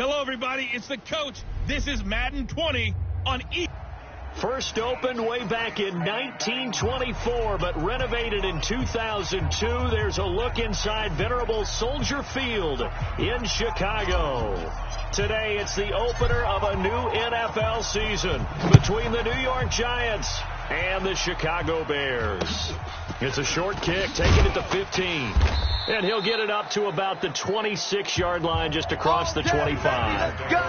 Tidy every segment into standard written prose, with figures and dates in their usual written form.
Hello, everybody. It's the coach. This is Madden 20 on E. First opened way back in 1924, but renovated in 2002. There's a look inside venerable Soldier Field in Chicago. Today, it's the opener of a new NFL season between the New York Giants and the Chicago Bears. It's a short kick, taking it to 15. And he'll get it up to about the 26-yard line just across the 25. Let's go!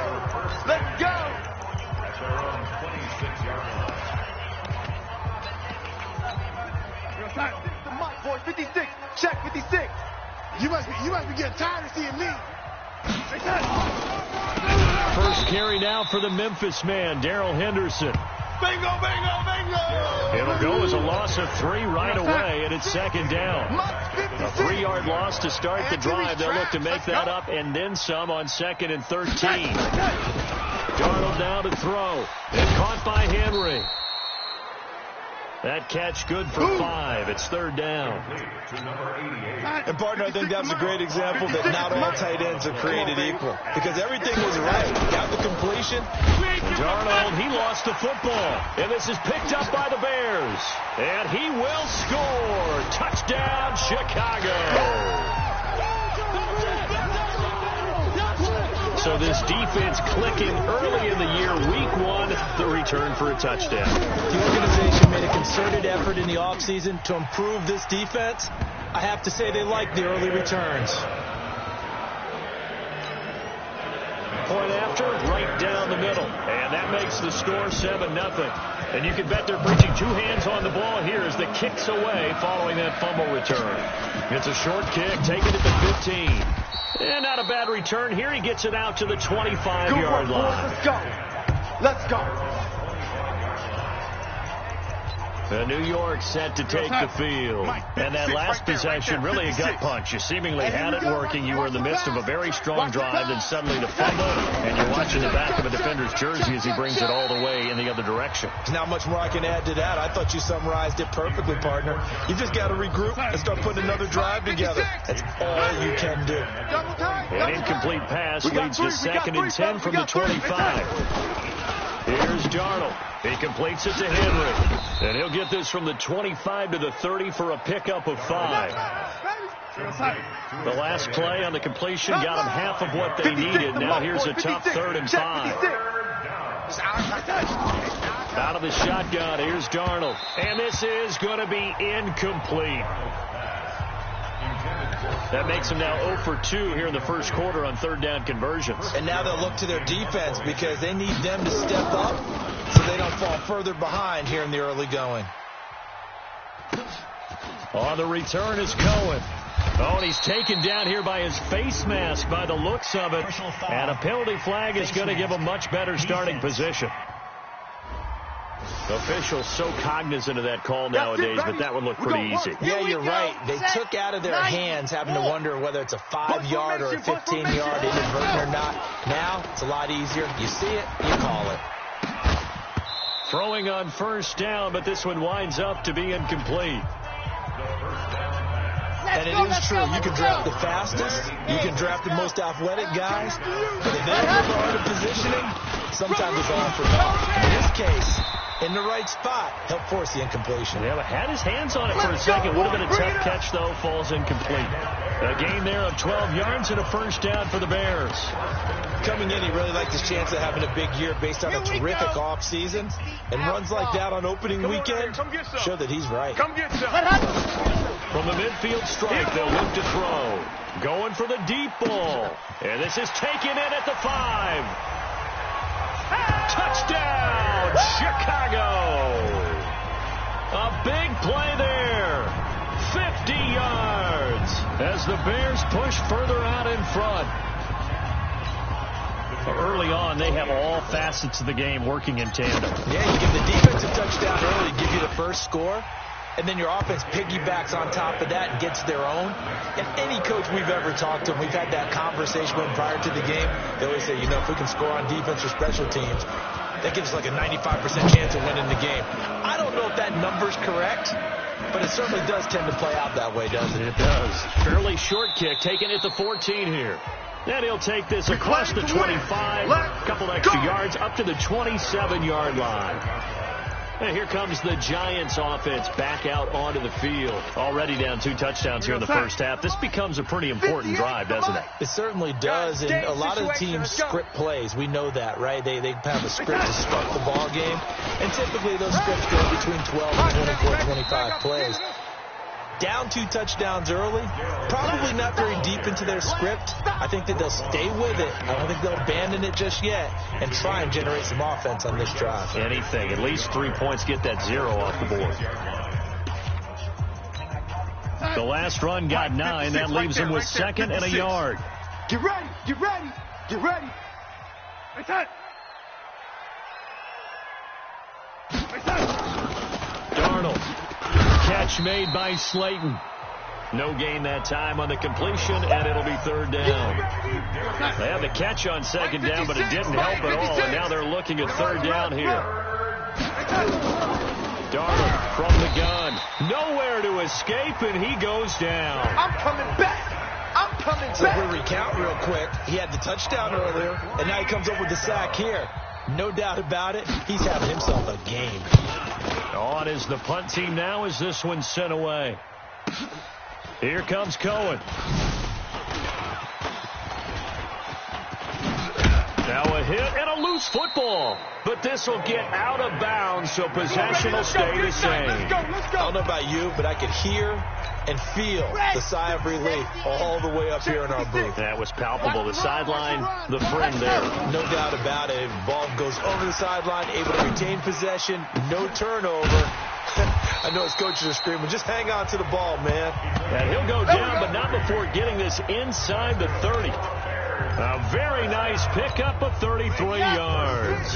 Let's go! The Mike boy, 56. Check 56. You must be getting tired of seeing me. First carry now for the Memphis man, Darrell Henderson. Bingo, bingo, bingo! It'll go as a loss of 3 right away, and it's second down. A 3-yard loss to start the drive. They'll look to make that up and then some on 2nd and 13. Darnold now to throw. And caught by Henry. That catch good for 5. It's 3rd down. And, partner, I think that's a great example that not all tight ends are created equal. Because everything was right. Got the completion. Darnold, he lost the football. And this is picked up by the Bears. And he will score. Touchdown, Chicago. So this defense clicking early in the year, week 1, the return for a touchdown. The organization made a concerted effort in the offseason to improve this defense. I have to say they like the early returns. Point after, right down the middle. And that makes the score 7-0. And you can bet they're preaching 2 hands on the ball here as the kick's away following that fumble return. It's a short kick, taking it to 15. And not a bad return here. He gets it out to the 25-yard line. Let's go. Let's go. New York set to take the field. And that last possession, really a gut punch. You seemingly had it working. You were in the midst of a very strong drive, then suddenly the fumble, and you're watching the back of a defender's jersey as he brings it all the way in the other direction. There's not much more I can add to that. I thought you summarized it perfectly, partner. You just got to regroup and start putting another drive together. That's all you can do. An incomplete pass leads to 2nd and 10 from the 25. Here's Darnold. He completes it to Henry. And he'll get this from the 25 to the 30 for a pickup of 5. The last play on the completion got them half of what they needed. Now here's a tough 3rd and 5. Out of the shotgun, here's Darnold. And this is going to be incomplete. That makes them now 0 for 2 here in the first quarter on 3rd down conversions. And now they'll look to their defense because they need them to step up so they don't fall further behind here in the early going. On the return is Cohen. Oh, and he's taken down here by his face mask by the looks of it. And a penalty flag is going to give a much better starting position. Officials so cognizant of that call nowadays, but that would look pretty easy. Yeah, you're right. They took out of their hands having to wonder whether it's a 5-yard or a 15-yard inadvertent or not. Now, it's a lot easier. You see it, you call it. Throwing on 1st down, but this one winds up to be incomplete. And it is true. You can draft the fastest. You can draft the most athletic guys. But if they have regard to positioning, sometimes it's all for naught. In this case, in the right spot, help force the incompletion. Yeah, but had his hands on it for a second. Would have been a tough catch, though. Falls incomplete. A gain there of 12 yards and a 1st down for the Bears. Coming in, he really liked his chance of having a big year based on a terrific offseason. And runs like that on opening weekend show that he's right. Come get some. From the midfield strike, they'll look to throw. Going for the deep ball. And this is taken in at the 5. Touchdown, Chicago. A big play there. 50 yards as the Bears push further out in front. Early on, they have all facets of the game working in tandem. Yeah, you give the defense a touchdown early, give you the first score, and then your offense piggybacks on top of that and gets their own. And any coach we've ever talked to, we've had that conversation with prior to the game, they always say, you know, if we can score on defense or special teams, that gives us like a 95% chance of winning the game. I don't know if that number's correct, but it certainly does tend to play out that way, doesn't it? It does. Fairly short kick, taken at the 14 here. And he'll take this across the 25, a couple extra yards up to the 27-yard line. And here comes the Giants offense back out onto the field. Already down 2 touchdowns here in the first half. This becomes a pretty important drive, doesn't it? It certainly does, and a lot of the teams script plays. We know that, right? They have a script to start the ball game, and typically those scripts go between 12 and 24, 25 plays. Down 2 touchdowns early, probably not very deep into their script. I think that they'll stay with it. I don't think they'll abandon it just yet and try and generate some offense on this drive. Anything. At least 3 points, get that 0 off the board. The last run got 9. That leaves them with 2nd and a yard. Get ready. Get ready. Get ready. Darnold. Catch made by Slayton. No gain that time on the completion, and it'll be 3rd down. They had the catch on 2nd down, but it didn't help at all, and now they're looking at 3rd down here. Darnold from the gun. Nowhere to escape, and he goes down. I'm coming back. I'm coming back. So we'll recount real quick. He had the touchdown earlier, and now he comes up with the sack here. No doubt about it, he's having himself a game. On is the punt team now as this one's sent away. Here comes Cohen. Now a hit and a loose football. But this will get out of bounds, so possession will stay the same. I don't know about you, but I could hear and feel the sigh of relief all the way up here in our booth. That was palpable. The sideline, the friend there. No doubt about it. Ball goes over the sideline, able to retain possession, no turnover. I know his coaches are screaming, just hang on to the ball, man. And he'll go down, but not before getting this inside the 30. A very nice pickup of 33 yards.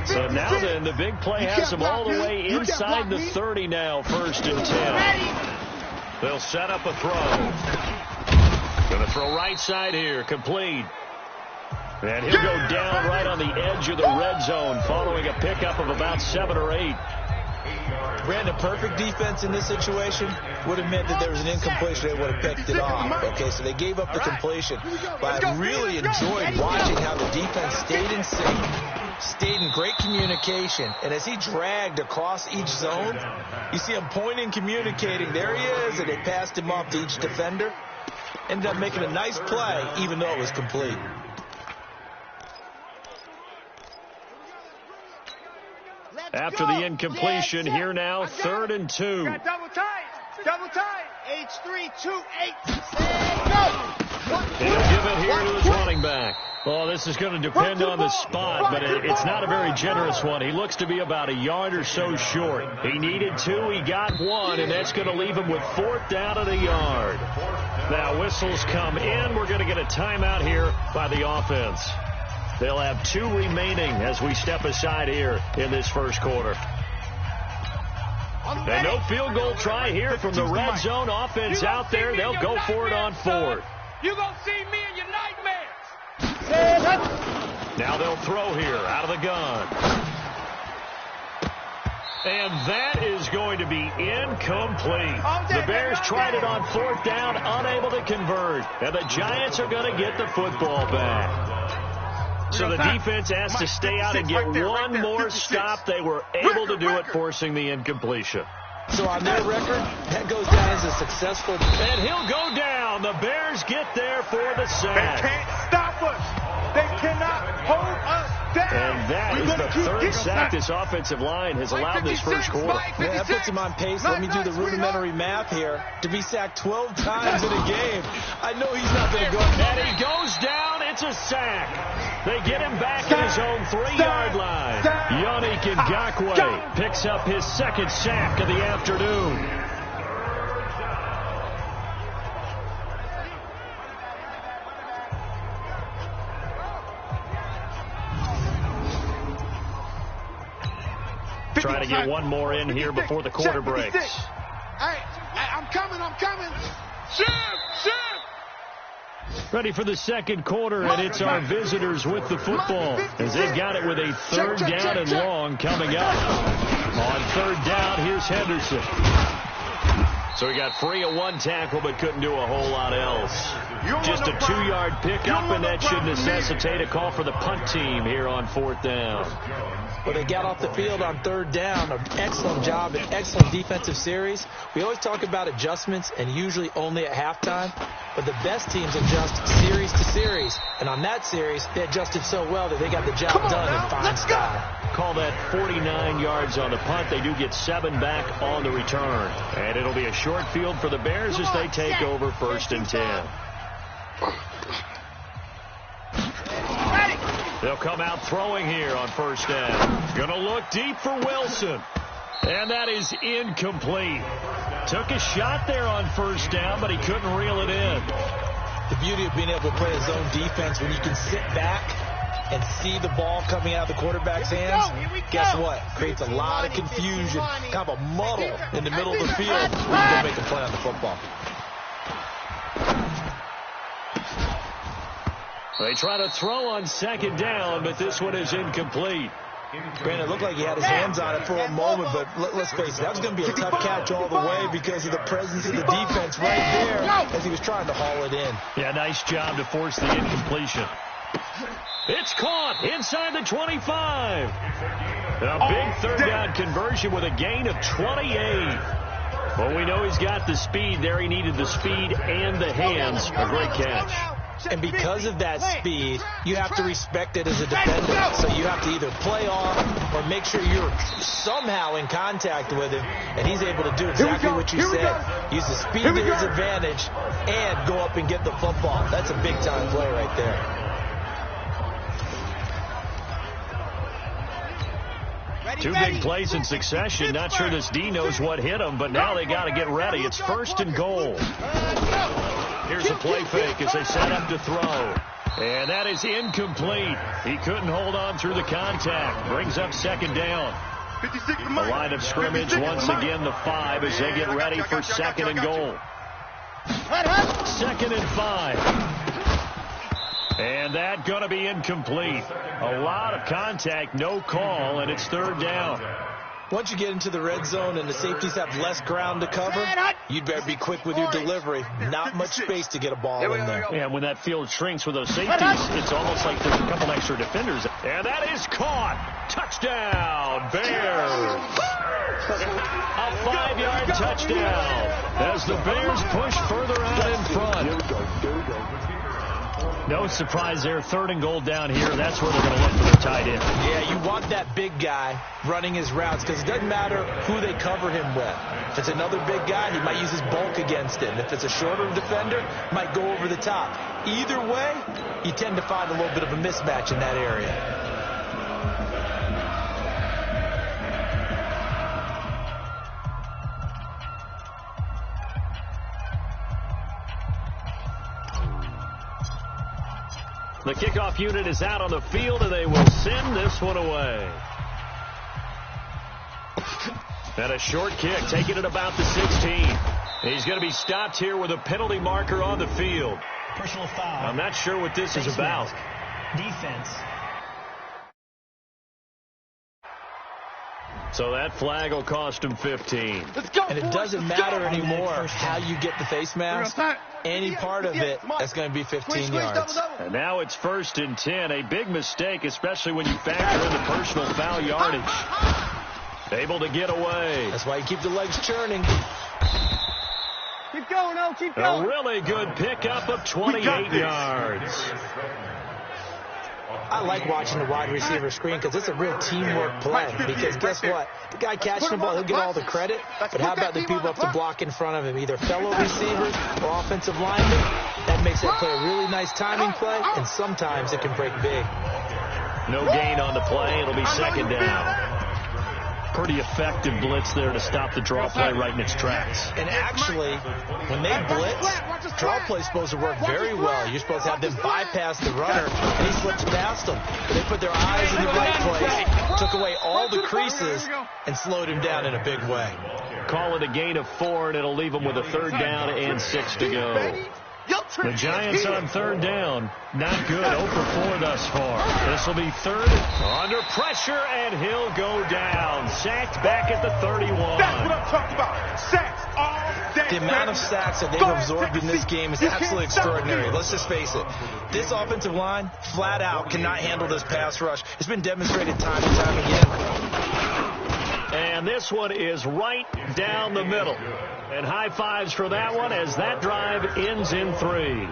So now then, the big play has him all the way inside the 30 now, 1st and 10. They'll set up a throw. Going to throw right side here, complete. And he'll go down right on the edge of the red zone following a pickup of about 7 or 8. Brandon, perfect defense in this situation would have meant that there was an incompletion. They would have picked it off. Okay, so they gave up the completion. But I really enjoyed watching how the defense stayed in sync, stayed in great communication. And as he dragged across each zone, you see him pointing, communicating. There he is, and they passed him off to each defender. Ended up making a nice play, even though it was complete. After the incompletion, here now, 3rd and 2. Double tight. Double tight. H328. He'll give it here to his running back. Oh, this is going to depend on the spot, but it's not a very generous one. He looks to be about a yard or so short. He needed 2, he got 1, and that's going to leave him with 4th down at a yard. Now whistles come in. We're going to get a timeout here by the offense. They'll have 2 remaining as we step aside here in this first quarter. And no field goal try here from the red zone. Offense out there. They'll go for it on 4th. You're going to see me in your nightmares. Now they'll throw here out of the gun. And that is going to be incomplete. The Bears tried it on 4th down, unable to convert. And the Giants are going to get the football back. So the defense has to stay out and get one more stop. They were able to do it, forcing the incompletion. So on their record, that goes down as a successful. And he'll go down. The Bears get there for the sack. They can't stop us. They cannot hold us down. And that is the 3rd sack this offensive line has allowed this first quarter. Yeah, that puts him on pace. Let me do the rudimentary math here. To be sacked 12 times in a game. I know he's not going to go. And he goes down. It's a sack. They get him back at his own 3-yard line. Yannick Ngakoue picks up his 2nd sack of the afternoon. Trying to get one more in here before the quarter breaks. Hey, I'm coming. Shoot! Ready for the second quarter, and it's our visitors with the football as they've got it with a 3rd down and long coming up. On 3rd down, here's Henderson. So he got free of one tackle but couldn't do a whole lot else. Just a 2-yard pickup, and that should necessitate a call for the punt team here on 4th down. Well, they got off the field on 3rd down. An excellent job, an excellent defensive series. We always talk about adjustments, and usually only at halftime. But the best teams adjust series to series. And on that series, they adjusted so well that they got the job done in fine style. Call that 49 yards on the punt. They do get 7 back on the return. And it'll be a short field for the Bears as they take over 1st and 10. They'll come out throwing here on 1st down. Going to look deep for Wilson. And that is incomplete. Took a shot there on 1st down, but he couldn't reel it in. The beauty of being able to play a zone defense when you can sit back and see the ball coming out of the quarterback's hands, guess what? Creates a lot of confusion, kind of a muddle in the middle of the field when you go make a play on the football. They try to throw on 2nd down, but this one is incomplete. Granted, it looked like he had his hands on it for a moment, but let's face it, that was going to be a tough catch all the way because of the presence of the defense right there as he was trying to haul it in. Yeah, nice job to force the incompletion. It's caught inside the 25. A big 3rd down conversion with a gain of 28. Well, we know he's got the speed there. He needed the speed and the hands. A great catch. And because of that speed, you have to respect it as a defender. So you have to either play off or make sure you're somehow in contact with him. And he's able to do exactly what you said. Use the speed to his advantage and go up and get the football. That's a big-time play right there. Two big plays in succession. Not sure this D knows what hit him, but now they got to get ready. It's 1st and goal. Here's a play fake as they set up to throw. And that is incomplete. He couldn't hold on through the contact. Brings up 2nd down. The line of scrimmage once again the 5 as they get ready for 2nd and goal. 2nd and 5. And that going to be incomplete. A lot of contact, no call, and it's 3rd down. Once you get into the red zone and the safeties have less ground to cover, you'd better be quick with your delivery. Not much space to get a ball in there. Yeah, when that field shrinks with those safeties, it's almost like there's a couple extra defenders. And that is caught. Touchdown, Bears. A 5-yard touchdown as the Bears push further out in front. No surprise there. 3rd and goal down here. That's where they're going to look for their tight end. Yeah, you want that big guy running his routes because it doesn't matter who they cover him with. If it's another big guy, he might use his bulk against him. If it's a shorter defender, might go over the top. Either way, you tend to find a little bit of a mismatch in that area. The kickoff unit is out on the field, and they will send this one away. And a short kick, taking it about the 16. He's going to be stopped here with a penalty marker on the field. Personal foul. I'm not sure what this is about. Defense. So that flag will cost him 15. And it doesn't matter anymore how you get the face mask. Any part of it, that's going to be 15 yards. And now it's 1st and 10. A big mistake, especially when you factor in the personal foul yardage. Able to get away. That's why you keep the legs churning. Keep going, oh, keep going. A really good pickup of 28 yards. I like watching the wide receiver screen because it's a real teamwork play. Because guess what? The guy catching the ball, he'll get all the credit. But how about the people up to block in front of him? Either fellow receivers or offensive linemen. That makes that play a really nice timing play. And sometimes it can break big. No gain on the play. It'll be 2nd down. Pretty effective blitz there to stop the draw play right in its tracks. And actually, when they blitz, draw play is supposed to work very well. You're supposed to have them bypass the runner, and he slips past them. But they put their eyes in the right place, took away all the creases, and slowed him down in a big way. Call it a gain of 4, and it'll leave them with a 3rd down and 6 to go. The Giants on 3rd down. Not good. 0 for 4 thus far. This will be 3rd. Under pressure, and he'll go down. Sacked back at the 31. That's what I'm talking about. Sacks all day. The amount of sacks that they've absorbed in this game is absolutely extraordinary. Let's just face it. This offensive line, flat out, cannot handle this pass rush. It's been demonstrated time and time again. And this one is right down the middle. And high fives for that one as that drive ends in 3.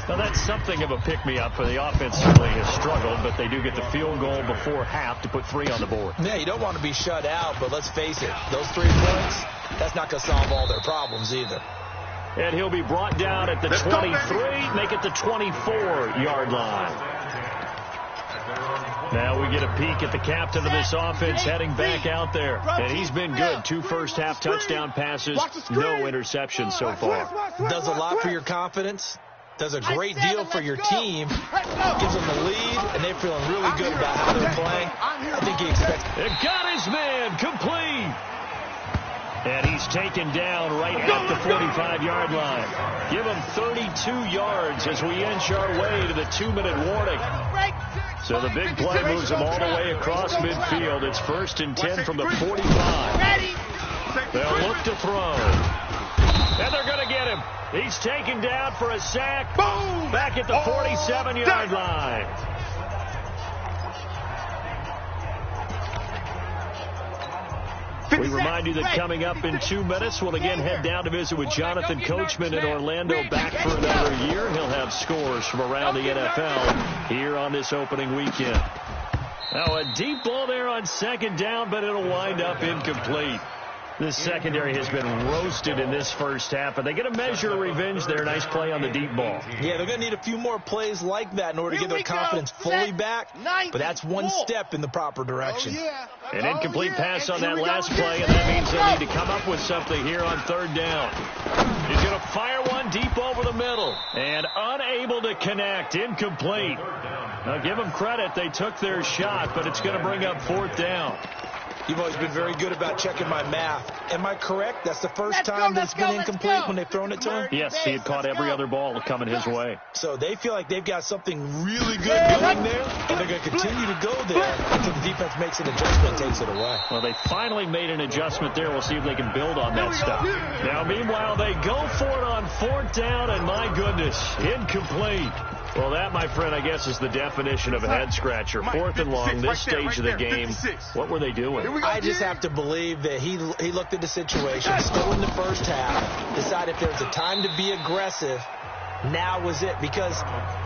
Now, that's something of a pick-me-up for the offense. Certainly has struggled, but they do get the field goal before half to put 3 on the board. Yeah, you don't want to be shut out, but let's face it, those 3 points, that's not going to solve all their problems either. And he'll be brought down at the 23, make it the 24-yard line. Now we get a peek at the captain of this offense heading back out there. And he's been good. 2 first-half touchdown passes, no interceptions so far. Does a lot for your confidence. Does a great deal for your team. Gives them the lead, and they're feeling really good about how they're playing. I think he expects. It got his man complete. And he's taken down right at the 45-yard line. Give him 32 yards as we inch our way to the 2-minute warning. So the big play moves him all the way across midfield. It's 1st and 10 from the 45. They'll look to throw. And they're going to get him. He's taken down for a sack. Boom! Back at the 47-yard line. We remind you that coming up in 2 minutes, we'll again head down to visit with Jonathan Coachman in Orlando, back for another year. He'll have scores from around the NFL here on this opening weekend. Now a deep ball there on 2nd down, but it'll wind up incomplete. This secondary has been roasted in this first half, but they get a measure of revenge there. Nice play on the deep ball. Yeah, they're going to need a few more plays like that in order to get their confidence fully back, but that's one step in the proper direction. An incomplete pass on that last play, and that means they'll need to come up with something here on 3rd down. He's going to fire one deep over the middle, and unable to connect, incomplete. Now, give them credit. They took their shot, but it's going to bring up 4th down. You've always been very good about checking my math. Am I correct? That's the first time that's been incomplete when they've thrown it to him? Yes, he had caught every other ball coming his way. So they feel like they've got something really good going there, and they're going to continue to go there until the defense makes an adjustment and takes it away. Well, they finally made an adjustment there. We'll see if they can build on that stuff. Now, meanwhile, they go for it on 4th down, and my goodness, incomplete. Well, that, my friend, I guess is the definition of a head-scratcher. 4th and long, this stage of the game. What were they doing? I just have to believe that he looked at the situation, still in the first half, decided if there's a time to be aggressive, now was it, because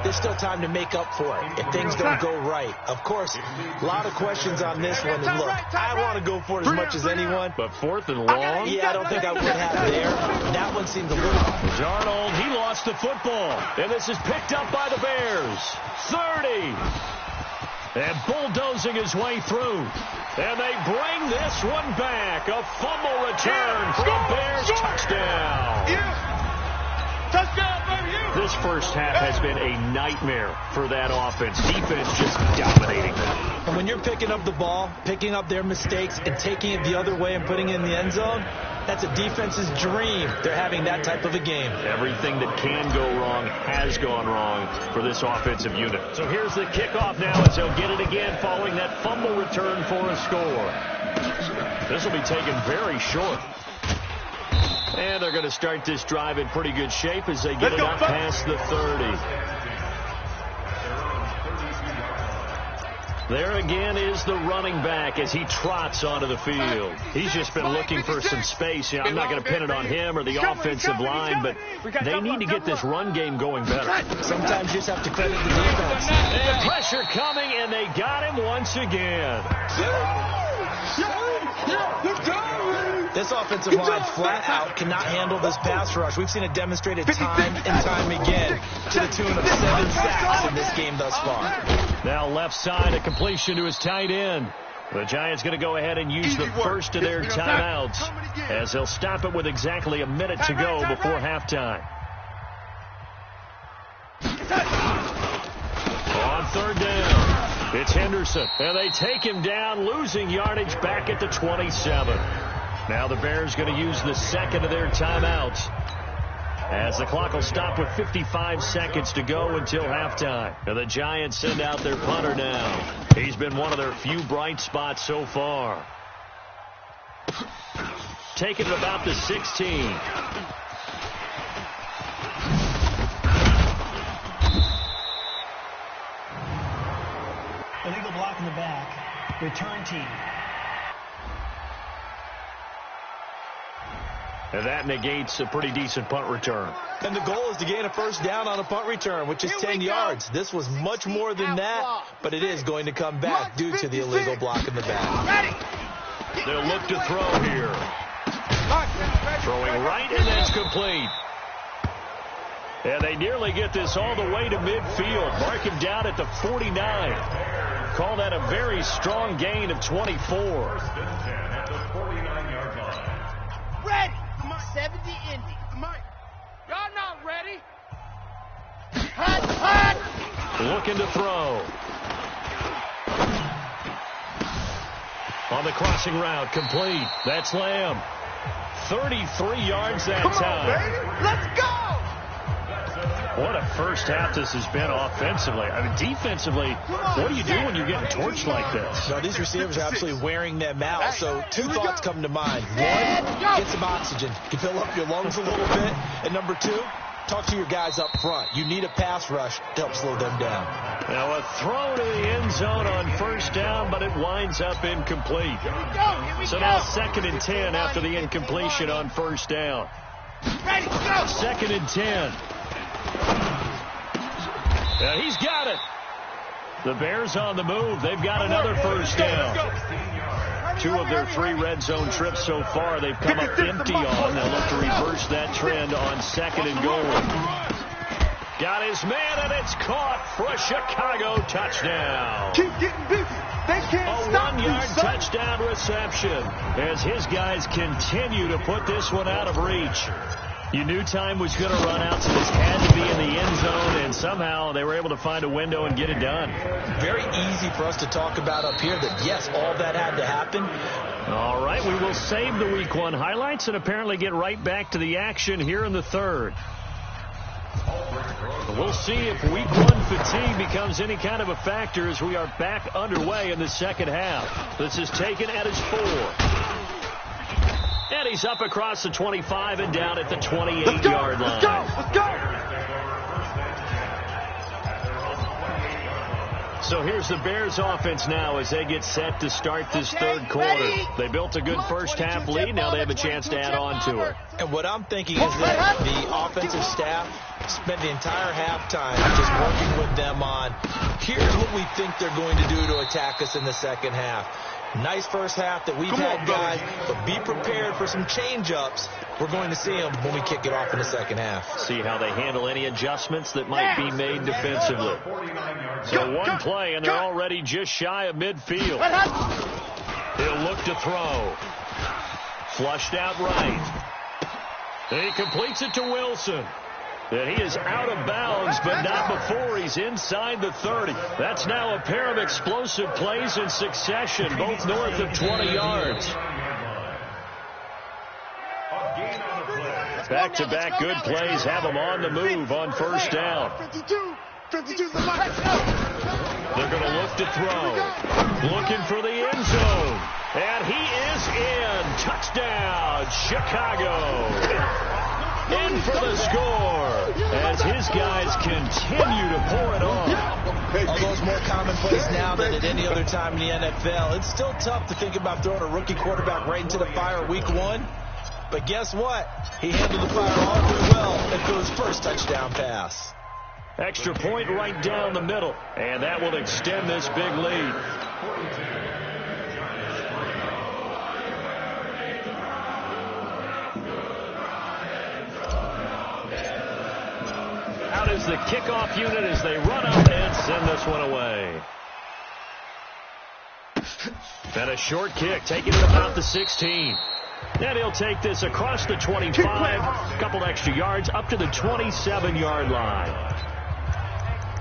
there's still time to make up for it if things don't go right. Of course, a lot of questions on this one, and look, I want to go for it as much as anyone. But 4th and long? Yeah, I don't think I would have there. That one seemed a little... Darnold, he lost the football, and this is picked up by the Bears. 30. And bulldozing his way through. And they bring this one back. A fumble return for a Bears touchdown. Touchdown, baby! This first half has been a nightmare for that offense. Defense just dominating them. And when you're picking up the ball, picking up their mistakes, and taking it the other way and putting it in the end zone, that's a defense's dream. They're having that type of a game. Everything that can go wrong has gone wrong for this offensive unit. So here's the kickoff now as they'll get it again following that fumble return for a score. This will be taken very short. And they're going to start this drive in pretty good shape as they get it up past the 30. There again is the running back as he trots onto the field. He's just been looking for some space. I'm not going to pin it on him or the offensive line, but they need to get this run game going better. Sometimes you just have to credit the defense. And pressure coming, and they got him once again. This offensive line flat out cannot handle this pass rush. We've seen it demonstrated time and time again to the tune of 7 sacks in this game thus far. Now left side, a completion to his tight end. The Giants going to go ahead and use the first of their timeouts as they'll stop it with exactly a minute to go before halftime. On 3rd down, it's Henderson, and they take him down, losing yardage back at the 27. Now the Bears going to use the second of their timeouts as the clock will stop with 55 seconds to go until halftime. And the Giants send out their punter now. He's been one of their few bright spots so far. taken at about the 16. Illegal block in the back. Return team. And that negates a pretty decent punt return. And the goal is to gain a first down on a punt return, which is 10 yards. This was much more than that, but it is going to come back due to the illegal block in the back. They'll look to throw here. Throwing right, and that's complete. And they nearly get this all the way to midfield. Mark him down at the 49. Call that a very strong gain of 24. Ready. 70 Indy. Y'all not ready. Hot. Looking to throw. On the crossing route, complete. That's Lamb. 33 yards that time. Baby. Let's go. What a first half this has been offensively. I mean, defensively, what do you do when you're getting torched like this? No, these receivers are absolutely wearing them out. So two thoughts come to mind. One, get some oxygen. You fill up your lungs a little bit. And number two, talk to your guys up front. You need a pass rush to help slow them down. Now a throw to the end zone on first down, but it winds up incomplete. So now 2nd and 10 after the incompletion on first down. Ready, go. 2nd and 10. Yeah, he's got it. The Bears on the move. They've got another first down. 2 of their 3 red zone trips so far they've come up empty on. They'll look to reverse that trend on 2nd and goal. Got his man, and it's caught for a Chicago touchdown. Keep getting busy. They can't stop you, 1-yard touchdown reception as his guys continue to put this one out of reach. You knew time was going to run out, so this had to be in the end zone, and somehow they were able to find a window and get it done. Very easy for us to talk about up here that, yes, all that had to happen. All right, we will save the Week 1 highlights and apparently get right back to the action here in the 3rd. We'll see if Week 1 fatigue becomes any kind of a factor as we are back underway in the 2nd half. This is taken at his 4. And he's up across the 25 and down at the 28-yard line. Let's go. So here's the Bears offense now as they get set to start this 3rd quarter. They built a good first half lead. Now they have a chance to add on to it. And what I'm thinking is that the offensive staff spent the entire halftime just working with them on, here's what we think they're going to do to attack us in the 2nd half. Nice first half that we've had, guys, but be prepared for some change-ups. We're going to see them when we kick it off in the 2nd half. See how they handle any adjustments that might be made defensively. So one play, and they're already just shy of midfield. He'll look to throw. Flushed out right. And he completes it to Wilson. And he is out of bounds, but not before he's inside the 30. That's now a pair of explosive plays in succession, both north of 20 yards. Back-to-back good plays have them on the move on first down. They're going to look to throw. Looking for the end zone. And he is in. Touchdown, Chicago. In for the score as his guys continue to pour it on. Although it's more commonplace now than at any other time in the NFL, it's still tough to think about throwing a rookie quarterback right into the fire Week 1. But guess what? He handled the fire all very well and threw his first touchdown pass. Extra point right down the middle, and that will extend this big lead. Out is the kickoff unit as they run up and send this one away. And a short kick, taking it about the 16. And he'll take this across the 25, a couple extra yards, up to the 27-yard line.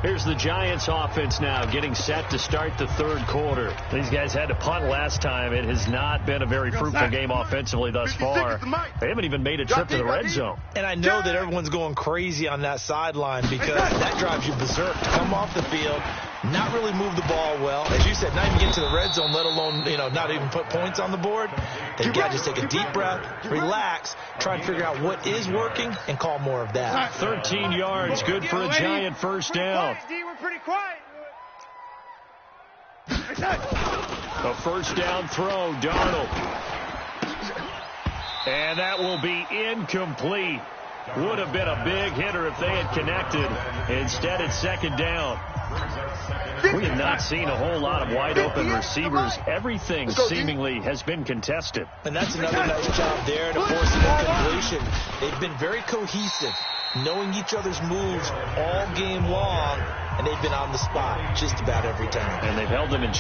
Here's the Giants offense now getting set to start the 3rd quarter. These guys had to punt last time. It has not been a very fruitful game offensively thus far. They haven't even made a trip to the red zone. And I know that everyone's going crazy on that sideline because that drives you berserk. To come off the field, not really move the ball well. As you said, not even get to the red zone, let alone, not even put points on the board. They've got to just take a deep breath, relax, try and figure out what is working, and call more of that. 13 yards, good for a giant first down. We're pretty quiet. A first down throw, Darnold. And that will be incomplete. Would have been a big hitter if they had connected. Instead, it's second down. We have not seen a whole lot of wide open receivers. Everything seemingly has been contested. And that's another nice job there to force an incompletion. They've been very cohesive, knowing each other's moves all game long, and they've been on the spot just about every time. And they've held them in.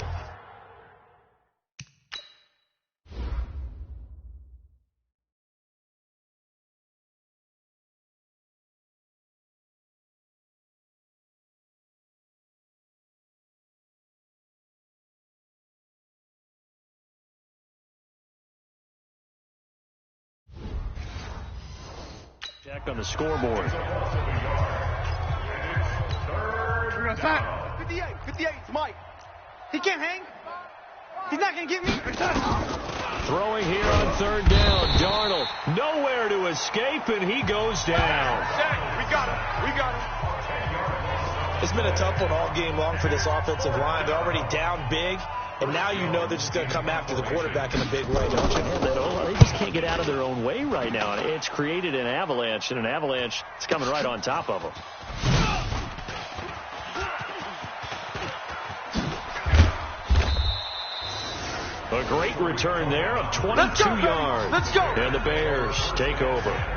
Check on the scoreboard. 58, it's Mike. He can't hang. He's not going to get me. Throwing here on third down. Darnold nowhere to escape, and he goes down. We got him. It's been a tough one all game long for this offensive line. They're already down big, and now you know they're just going to come after the quarterback in a big way, don't you? They just can't get out of their own way right now. It's created an avalanche, and an avalanche is coming right on top of them. A great return there of 22 yards. Let's go. And the Bears take over.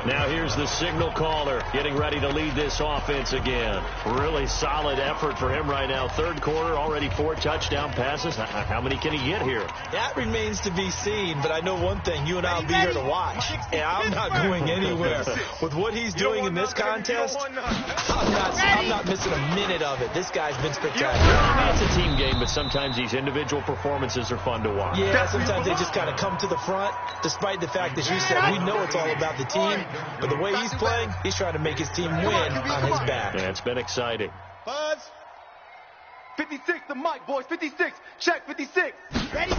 Now here's the signal caller getting ready to lead this offense again. Really solid effort for him right now. Third quarter, already 4 touchdown passes. How many can he get here? That remains to be seen, but I know one thing. You and I will be here to watch. And I'm not going anywhere. With what he's doing in this contest, I'm not missing a minute of it. This guy's been spectacular. It's a team game, but sometimes these individual performances are fun to watch. Yeah, sometimes they just kind of come to the front, despite the fact that you said we know it's all about the team. But the way he's playing, he's trying to make his team win on his back. Yeah, it's been exciting. Buzz. 56 to Mike, boys. 56. Check 56. Ready, go.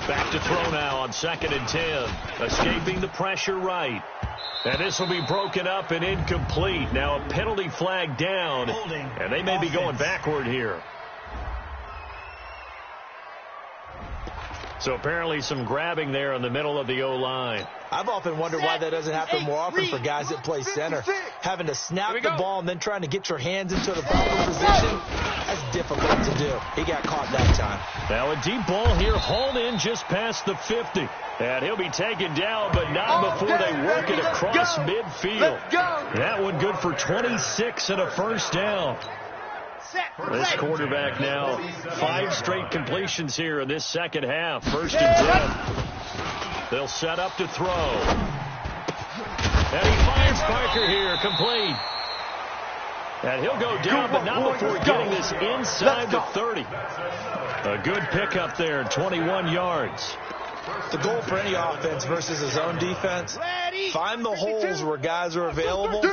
Back to throw now on 2nd and 10. Escaping the pressure right. And this will be broken up and incomplete. Now a penalty flag down. And they may be going backward here. So apparently some grabbing there in the middle of the O-line. I've often wondered why that doesn't happen more often for guys that play center. Having to snap the ball and then trying to get your hands into the proper position, that's difficult to do. He got caught that time. Now a deep ball here, hauled in just past the 50. And he'll be taken down, but not before they work it across midfield. That one good for 26 and a first down. This quarterback now, 5 straight completions here in this second half. 1st and 10. They'll set up to throw. And he finds Parker here, complete. And he'll go down, but not before getting this inside the 30. A good pickup there, 21 yards. The goal for any offense versus a zone defense, find the holes where guys are available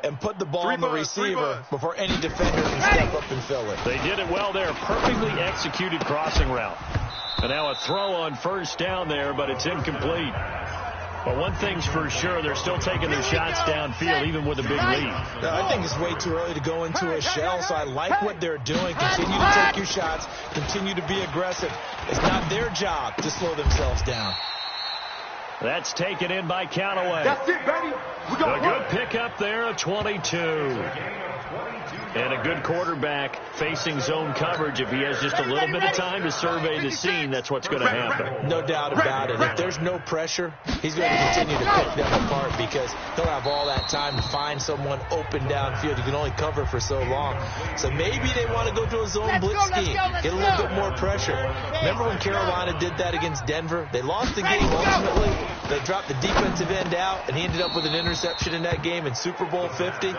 and put the ball on the receiver before any defender can step up and fill it. They did it well there. Perfectly executed crossing route. And now a throw on first down there, but it's incomplete. But one thing's for sure, they're still taking their shots downfield, even with a big lead. I think it's way too early to go into a shell, so I like what they're doing. Continue to take your shots. Continue to be aggressive. It's not their job to slow themselves down. That's taken in by Callaway. That's it, baby. A good pickup there of 22. And a good quarterback facing zone coverage. If he has just a little bit of time to survey the scene, that's what's going to happen. No doubt about it. If there's no pressure, he's going to continue to pick them apart because he'll have all that time to find someone open downfield. He can only cover for so long. So maybe they want to go to a zone blitz scheme, get a little bit more pressure. Remember when Carolina did that against Denver? They lost the game ultimately. They dropped the defensive end out, and he ended up with an interception in that game in Super Bowl 50.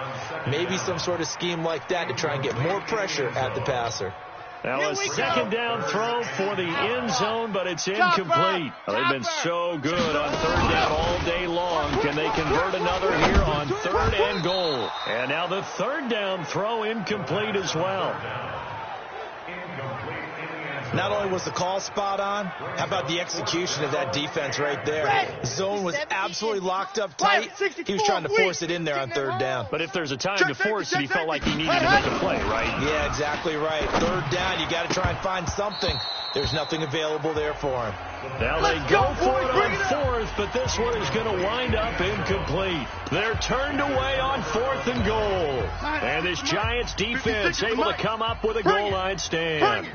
Maybe some sort of scheme like that to try and get more pressure at the passer. Now a second down throw for the end zone, but it's incomplete. They've been so good on third down all day long. Can they convert another here on third and goal? And now the third down throw incomplete as well. Not only was the call spot on, how about the execution of that defense right there? The zone was absolutely locked up tight. He was trying to force it in there on third down. But if there's a time to force it, he felt like he needed to make a play, right? Yeah, exactly right. Third down, you got to try and find something. There's nothing available there for him. Now they go for it on fourth, but this one is going to wind up incomplete. They're turned away on fourth and goal. And this Giants defense able to come up with a goal line stand.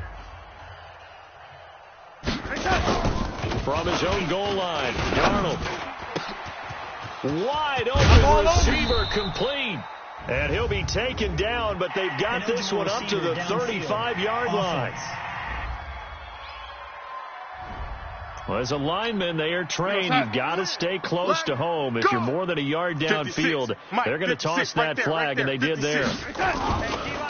From his own goal line, Darnold. Wide open receiver complete. And he'll be taken down, but they've got this one up to the 35-yard line. Well, as a lineman, they are trained. You've got to stay close to home. If you're more than a yard downfield, they're going to toss that flag, and they did there.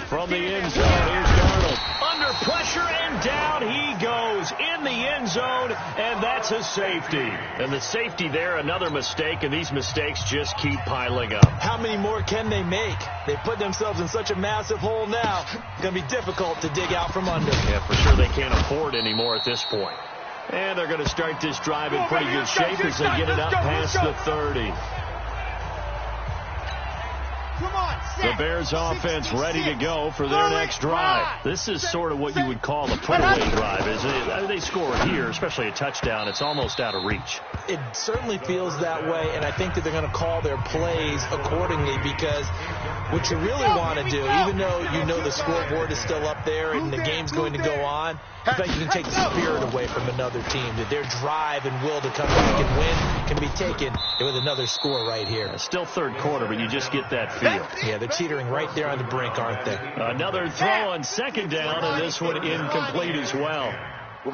From the end zone, here's Darnold. Under pressure, and down he goes in the end zone, and that's a safety. And the safety there, another mistake, and these mistakes just keep piling up. How many more can they make? They put themselves in such a massive hole now. It's going to be difficult to dig out from under. Yeah, for sure they can't afford any more at this point. And they're going to start this drive in pretty good shape as they get it up past the 30. The Bears offense ready to go for their next drive. This is sort of what you would call a put-away drive, isn't it? They score here, especially a touchdown. It's almost out of reach. It certainly feels that way, and I think that they're going to call their plays accordingly, because what you really want to do, even though you know the scoreboard is still up there and the game's going to go on, in fact, you can take the spirit away from another team, that their drive and will to come back and win can be taken with another score right here. Still third quarter, but you just get that feel. Yeah, they're teetering right there on the brink, aren't they? Another throw on second down, and this one incomplete as well.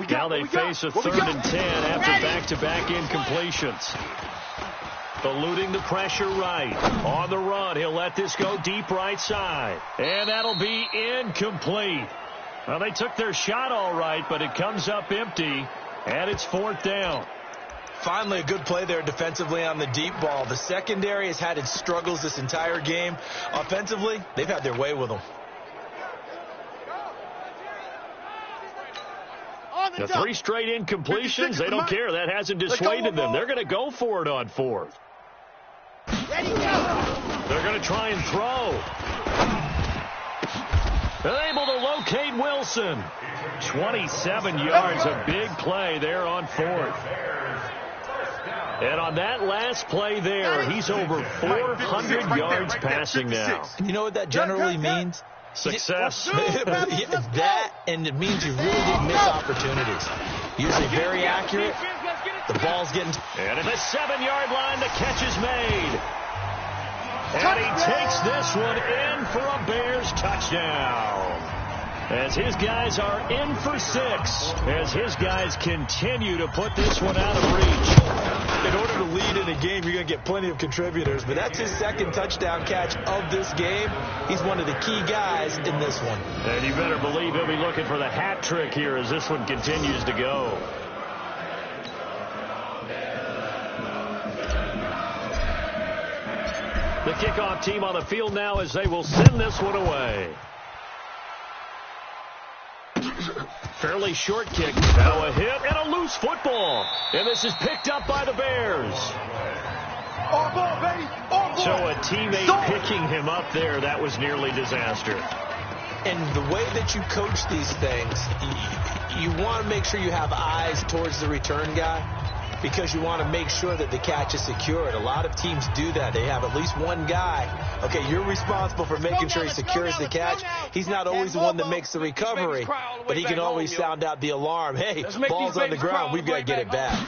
Now they face a 3rd and 10 after back-to-back incompletions. Eluding the pressure right. On the run, he'll let this go deep right side. And that'll be incomplete. Well, they took their shot all right, but it comes up empty, and it's 4th down. Finally, a good play there defensively on the deep ball. The secondary has had its struggles this entire game. Offensively, they've had their way with them. The 3 straight incompletions, they don't care. That hasn't dissuaded them. They're going to go for it on 4th. They're going to try and throw. They're able to locate Wilson. 27 yards, a big play there on 4th. And on that last play there, he's over 400 yards passing now. You know what that generally means? Success. That, and it means you really didn't miss opportunities. Usually very accurate. The ball's getting... And at the 7-yard line, the catch is made. And he takes this one in for a Bears touchdown. As his guys are in for 6. As his guys continue to put this one out of reach. In order to lead in a game, you're going to get plenty of contributors. But that's his 2nd touchdown catch of this game. He's one of the key guys in this one. And you better believe he'll be looking for the hat trick here as this one continues to go. The kickoff team on the field now as they will send this one away. Fairly short kick. Now a hit and a loose football. And this is picked up by the Bears. All ball, baby. All ball. So a teammate picking him up there, that was nearly disaster. And the way that you coach these things, you want to make sure you have eyes towards the return guy, because you want to make sure that the catch is secured. A lot of teams do that. They have at least one guy. Okay, you're responsible for making sure he secures the catch. He's not always the one that makes the recovery, but he can always sound out the alarm. Hey, ball's on the ground. We've got to get it back.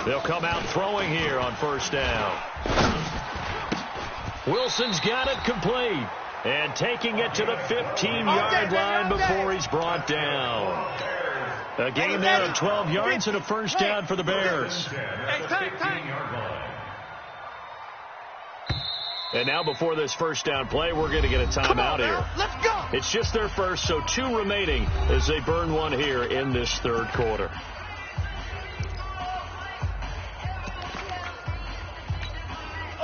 They'll come out throwing here on 1st down. Wilson's got it complete. And taking it to the 15-yard line before he's brought down. A gain there of 12 yards and a 1st down for the Bears. And now before this first down play, we're going to get a timeout here. Let's go. It's just their first, so 2 remaining as they burn one here in this third quarter.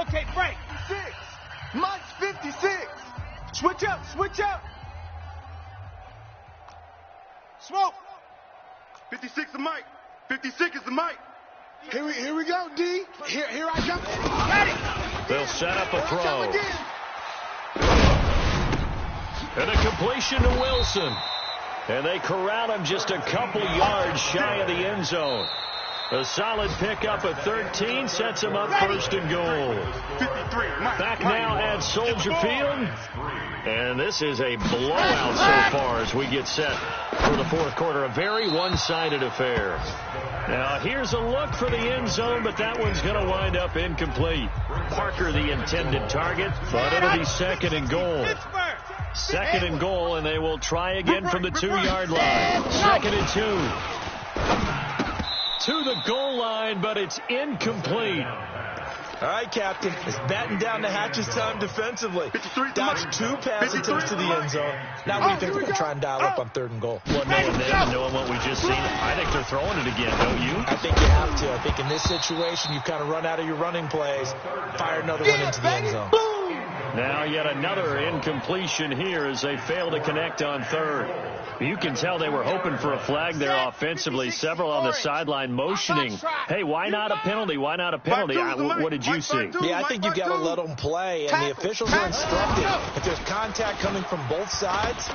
Okay, break. 6. Mike's 56. Switch up, switch up. Smoke. 56 is Mike. 56 is the Mike. Here we go, D. Here I come. Got it. They'll set up a throw. Come again. And a completion to Wilson. And they corral him just a couple yards shy of the end zone. A solid pickup at 13 sets him up first and goal. 53. Back now at Soldier Field. And this is a blowout so far as we get set for the fourth quarter. A very one-sided affair. Now here's a look for the end zone, but that one's going to wind up incomplete. Parker the intended target, but it'll be second and goal. Second and goal, and they will try again from the 2-yard line. Second and 2. To the goal line, but it's incomplete. All right, Captain. It's batten down the hatches time defensively. Dodged 2 pass attempts to the end zone. Now what do you think we're going to try and dial up on 3rd and goal? Well, knowing them, knowing what we just seen, I think they're throwing it again, don't you? I think you have to. I think in this situation, you kind of run out of your running plays, fire another one into the end zone. Now yet another incompletion here as they fail to connect on 3rd. You can tell they were hoping for a flag there offensively. Several on the sideline motioning. Hey, why not a penalty? Why not a penalty? What did you see? Yeah, I think you got to let them play, and the officials are instructed. If there's contact coming from both sides,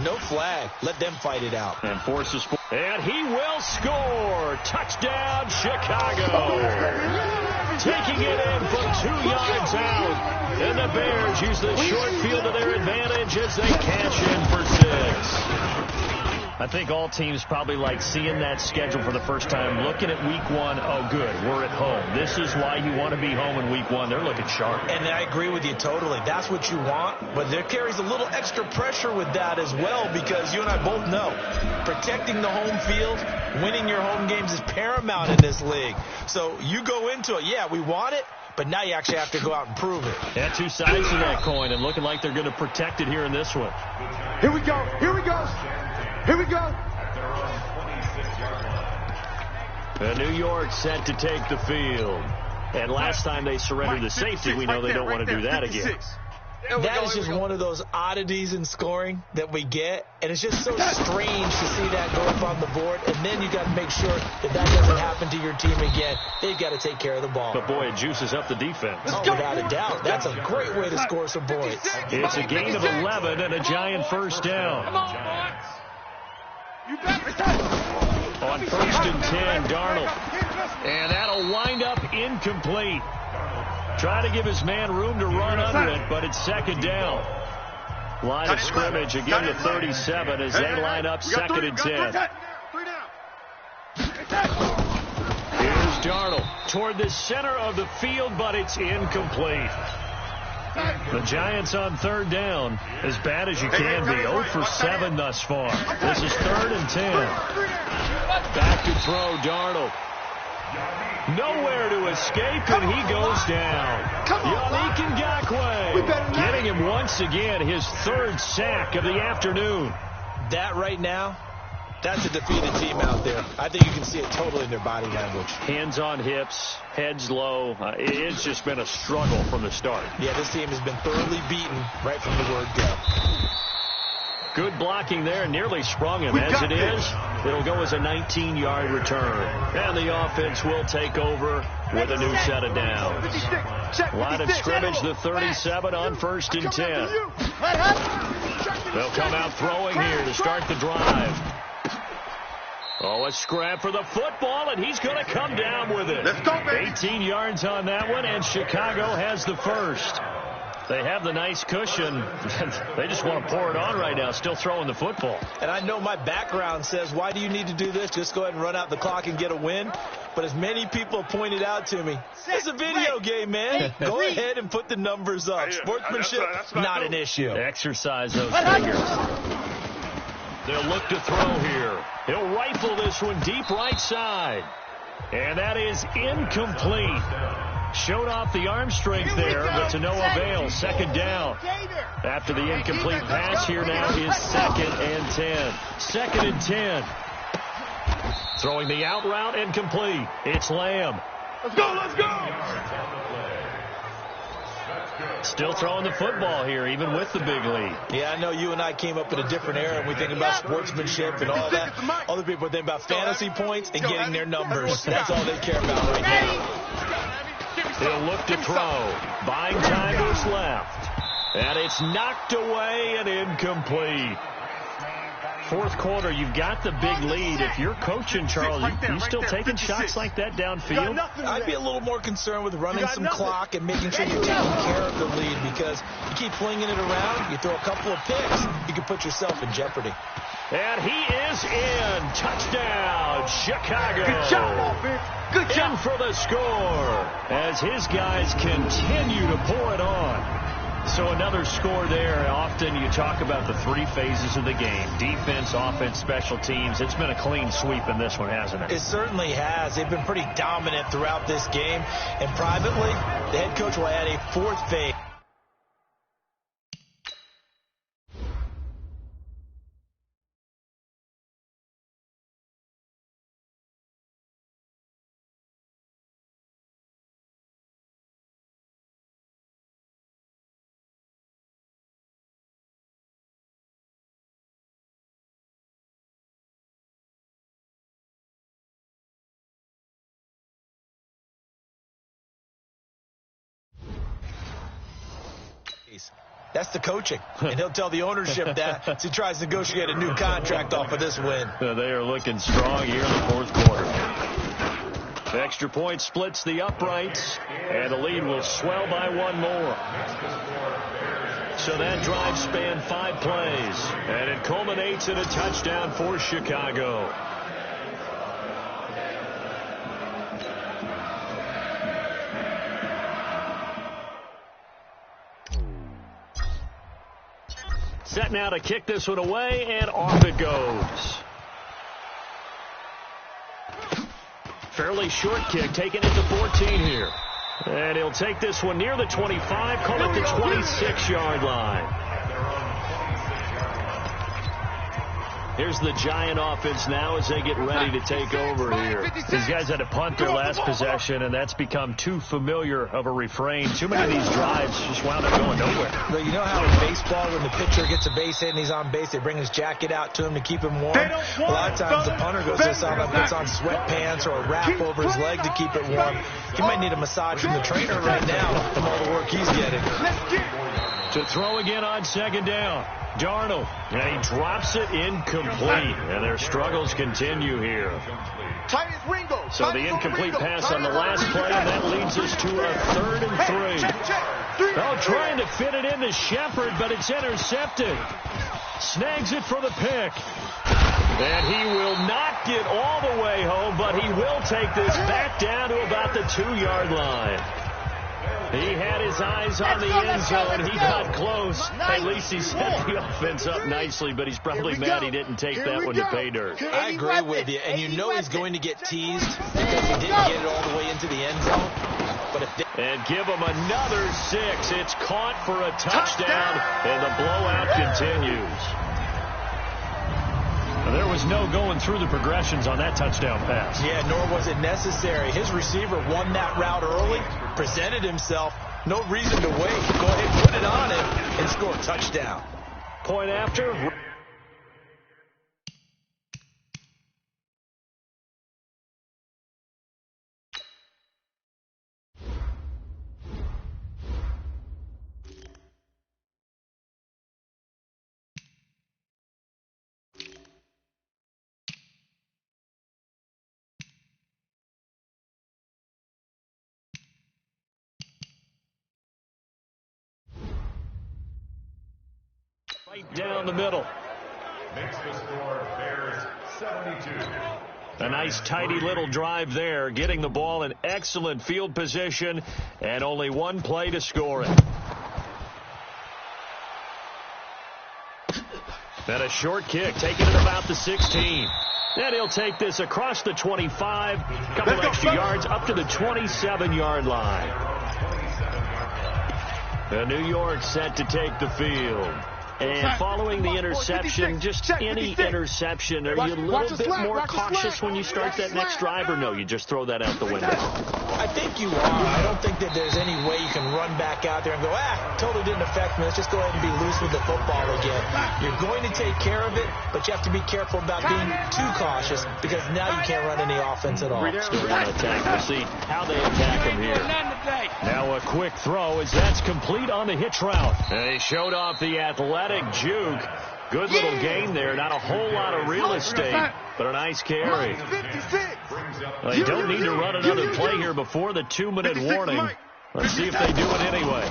no flag. Let them fight it out. And forces. And he will score. Touchdown, Chicago. Taking it in from 2 yards out. And the Bears use the short field to their advantage as they cash in for 6. I think all teams probably like seeing that schedule for the first time, looking at week 1. Oh, good, we're at home. This is why you want to be home in week 1. They're looking sharp. And I agree with you totally. That's what you want. But there carries a little extra pressure with that as well, because you and I both know protecting the home field, winning your home games is paramount in this league. So you go into it, yeah, we want it, but now you actually have to go out and prove it. Yeah, 2 sides to that coin, and looking like they're going to protect it here in this one. Here we go. Here we go. Here we go. And New York set to take the field. And last time they surrendered the safety, we know they don't want to do that again. That is just one of those oddities in scoring that we get, and it's just so strange to see that go up on the board, and then you got to make sure that that doesn't happen to your team again. They've got to take care of the ball. But boy, it juices up the defense. Oh, without a doubt. That's a great way to score some points. It's a gain of 11 and a giant first down. On 1st and 10, Darnold. And that'll wind up incomplete. Trying to give his man room to run under it, but it's 2nd down. Line of scrimmage again to 37 as they line up 2nd and 10. Here's Darnold toward the center of the field, but it's incomplete. The Giants on 3rd down, as bad as you can be. 0 for 7 thus far. This is 3rd and 10. Back to throw, Darnold. Nowhere to escape, and he goes down. Yannick Ngakoue getting him once again his 3rd sack of the afternoon. That right now, that's a defeated team out there. I think you can see it totally in their body language. Hands on hips, heads low. It's just been a struggle from the start. Yeah, this team has been thoroughly beaten right from the word go. Good blocking there, nearly sprung him. As it is, it'll go as a 19-yard return. And the offense will take over with a new set of downs. Line of scrimmage, the 37 on 1st and 10. They'll come out throwing here to start the drive. Oh, a scrap for the football, and he's going to come down with it. Let's go, baby. 18 yards on that one, and Chicago has the first. They have the nice cushion. They just want to pour it on right now, still throwing the football. And I know my background says, why do you need to do this? Just go ahead and run out the clock and get a win. But as many people pointed out to me, it's a video game, man. Go ahead and put the numbers up. Sportsmanship, not an issue. Exercise those fingers. They'll look to throw here. He'll rifle this one deep right side. And that is incomplete. Showed off the arm strength there, but to no avail. Second down. After the incomplete pass, here now is 2nd and 10. 2nd and 10. Throwing the out route and complete. It's Lamb. Let's go, let's go! Still throwing the football here, even with the big lead. Yeah, I know you and I came up in a different era, and we think about sportsmanship and all that. Other people think about fantasy points and getting their numbers. That's all they care about right now. He'll look to throw. Buying time to his left. And it's knocked away and incomplete. Fourth quarter, you've got the big lead. If you're coaching, Charles, you still taking shots like that downfield? I'd be a little more concerned with running some clock and making sure you're taking care of the lead, because you keep flinging it around, you throw a couple of picks, you can put yourself in jeopardy. And he is in. Touchdown, Chicago. Good job, offense. Good job. In for the score as his guys continue to pour it on. So another score there. Often you talk about the 3 phases of the game: defense, offense, special teams. It's been a clean sweep in this one, hasn't it? It certainly has. They've been pretty dominant throughout this game. And privately, the head coach will add a 4th phase. That's the coaching, and he'll tell the ownership that as he tries to negotiate a new contract off of this win. They are looking strong here in the fourth quarter. The extra point splits the uprights, and the lead will swell by 1 more. So that drive spanned 5 plays, and it culminates in a touchdown for Chicago. Set now to kick this one away, and off it goes. Fairly short kick, taking it to 14 here. And he'll take this one near the 25, call it the 26-yard line. Here's the Giant offense now as they get ready to take over here. These guys had to punt their last possession, and that's become too familiar of a refrain. Too many of these drives just wound up going nowhere. But you know how in baseball, when the pitcher gets a base hit and he's on base, they bring his jacket out to him to keep him warm? A lot of times the punter goes this on, puts on sweatpants or a wrap over his leg to keep it warm. He might need a massage from the trainer right now from all the work he's getting. To throw again on 2nd down. Darnold, and he drops it incomplete, and their struggles continue here. So the incomplete pass on the last play, and that leads us to a 3rd and 3. Oh, trying to fit it into Shepard, but it's intercepted. Snags it for the pick. And he will not get all the way home, but he will take this back down to about the 2-yard line. He had his eyes on the end zone. He got close. At least he set the offense up nicely, but he's probably mad he didn't take that one to pay dirt. I agree with you, and you know he's going to get teased because he didn't get it all the way into the end zone. But and give him another 6. It's caught for a touchdown, and the blowout continues. There was no going through the progressions on that touchdown pass. Yeah, nor was it necessary. His receiver won that route early, presented himself. No reason to wait. Go ahead, put it on him, and score a touchdown. Point after. Right down the middle. Makes the score Bears 72. A nice tidy little drive there, getting the ball in excellent field position, and only 1 play to score it. And a short kick, taking it about the 16. And he'll take this across the 25, a couple extra yards up to the 27-yard line. And New York set to take the field. And following the interception, just any interception, are you a little bit more cautious when you start that next drive, or no, you just throw that out the window? I think you are. I don't think that there's any way you can run back out there and go, totally didn't affect me. Let's just go ahead and be loose with the football again. You're going to take care of it, but you have to be careful about being too cautious because now you can't run any offense at all. Still want to attack. We'll see how they attack him here. Now a quick throw as that's complete on the hitch route. And he showed off the athletic juke. Good little gain there. Not a whole lot of real estate, but a nice carry. Well, you don't need to run another play here before the 2-minute warning. Let's see if they do it anyway.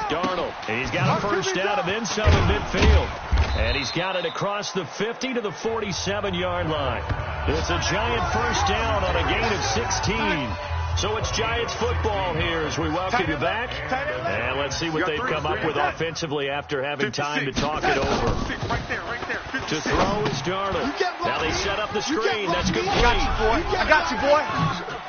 Darnold, he's got a first down and then some in midfield. And he's got it across the 50 to the 47-yard line. It's a giant first down on a gain of 16. So it's Giants football here as we welcome you back. And let's see what they've come up with offensively after having time to talk it over. To throw is Darnold. Now they set up the screen. That's complete. I got you, boy.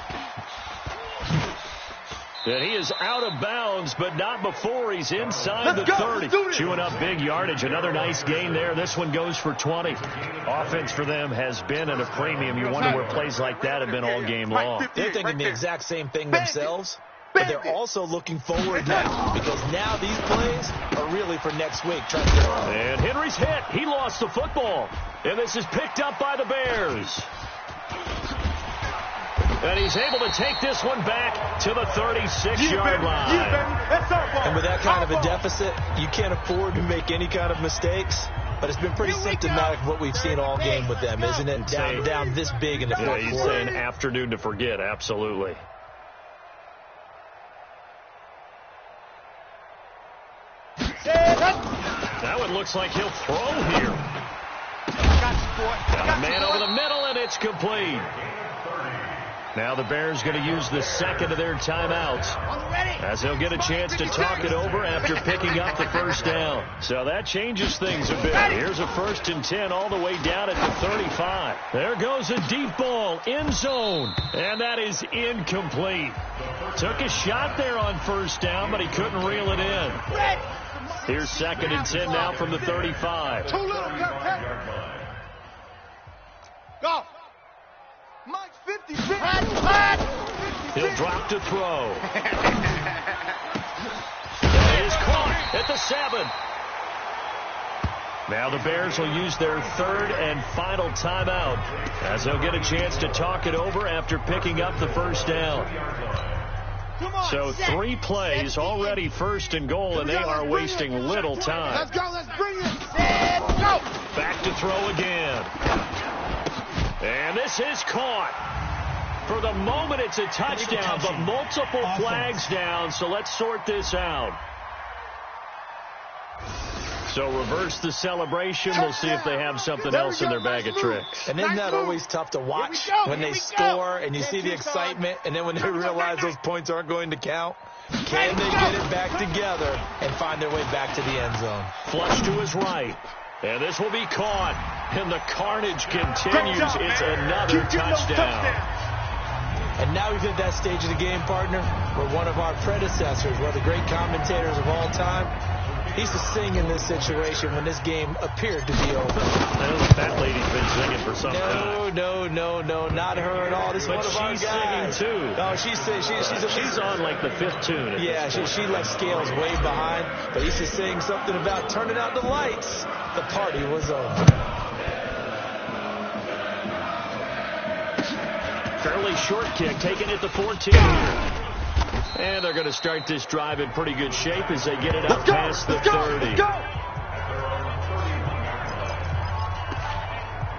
And he is out of bounds, but not before he's inside the 30. Chewing up big yardage. Another nice gain there. This one goes for 20. Offense for them has been at a premium. You wonder where plays like that have been all game long. They're thinking the exact same thing themselves, but they're also looking forward now because now these plays are really for next week. And Henry's hit. He lost the football. And this is picked up by the Bears. And he's able to take this one back to the 36-yard line. And with that kind of a deficit, you can't afford to make any kind of mistakes. But it's been pretty symptomatic of what we've seen all game with them, isn't it? Down this big in the fourth quarter. He's saying afternoon to forget, absolutely. Now it looks like he'll throw here. Got a man over the middle, and it's complete. Now the Bears going to use the second of their timeouts as they'll get a chance to talk it over after picking up the first down. So that changes things a bit. Here's a 1st and 10 all the way down at the 35. There goes a deep ball, end zone, and that is incomplete. Took a shot there on first down, but he couldn't reel it in. Here's 2nd and 10 now from the 35. Go. Mike 56. He'll drop to throw. That is caught at the 7. Now the Bears will use their 3rd and final timeout as they'll get a chance to talk it over after picking up the first down. So 3 plays already 1st and goal, and they are wasting little time. Let's go. Let's bring it. Go. Back to throw again. And this is caught. For the moment, it's a touchdown, but multiple flags down, so let's sort this out. So reverse the celebration. We'll see if they have something else in their bag of tricks. And isn't that always tough to watch when they score and you see the excitement, and then when they realize those points aren't going to count? Can they get it back together and find their way back to the end zone? Flush to his right. And this will be caught. And the carnage continues. It's another touchdown. And now we've hit that stage of the game, partner, where one of our predecessors, one of the great commentators of all time, he used to sing in this situation when this game appeared to be over. That lady's been singing for some time. No, not her at all. This is one of our guys. She's singing, too. No, she's on, like, the 5th tune. Yeah, she left Scales way behind, but he used to sing something about turning out the lights. The party was over. Fairly short kick, taken at the 14 here. And they're going to start this drive in pretty good shape as they get it up past the 30.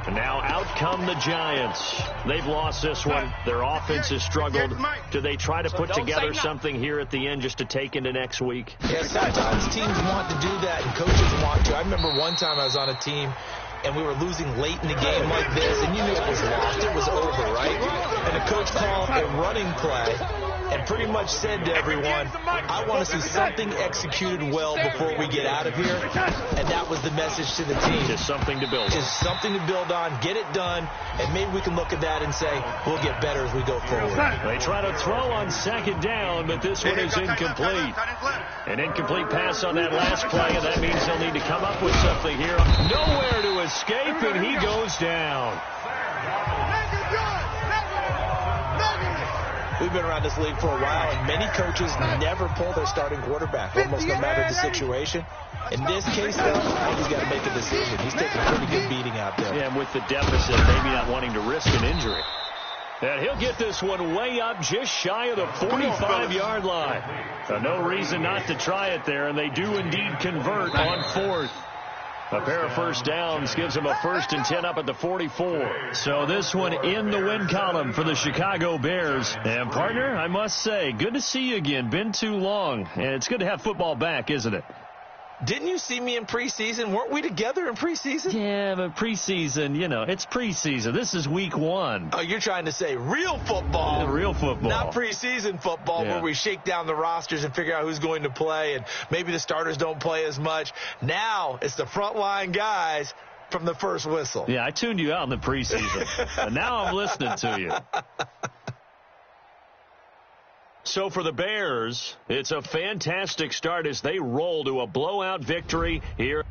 And now out come the Giants. They've lost this one. Their offense has struggled. Do they try to put together something here at the end just to take into next week? Yeah, sometimes teams want to do that and coaches want to. I remember one time I was on a team and we were losing late in the game like this, and you knew it was lost. It was over, right? And the The coach called a running play and pretty much said to everyone, I want to see something executed well before we get out of here. And that was the message to the team. Just something to build on. Just something to build on, get it done, and maybe we can look at that and say, we'll get better as we go forward. They try to throw on second down, but this one is incomplete. An incomplete pass on that last play, and that means they'll need to come up with something here. Nowhere to escape, and he goes down. We've been around this league for a while, and many coaches never pull their starting quarterback, almost no matter the situation. In this case, though, I think he's got to make a decision. He's taking a pretty good beating out there. Yeah, and with the deficit, maybe not wanting to risk an injury. And he'll get this one way up just shy of the 45-yard line. So no reason not to try it there, and they do indeed convert on fourth. A pair of first downs gives them a 1st and 10 up at the 44. So this one in the win column for the Chicago Bears. And, partner, I must say, good to see you again. Been too long. And it's good to have football back, isn't it? Didn't you see me in preseason? Weren't we together in preseason? Yeah, but preseason, you know, it's preseason. This is week 1. Oh, you're trying to say real football. Yeah, real football. Not preseason football where we shake down the rosters and figure out who's going to play, and maybe the starters don't play as much. Now it's the frontline guys from the first whistle. Yeah, I tuned you out in the preseason. And now I'm listening to you. So for the Bears, it's a fantastic start as they roll to a blowout victory here.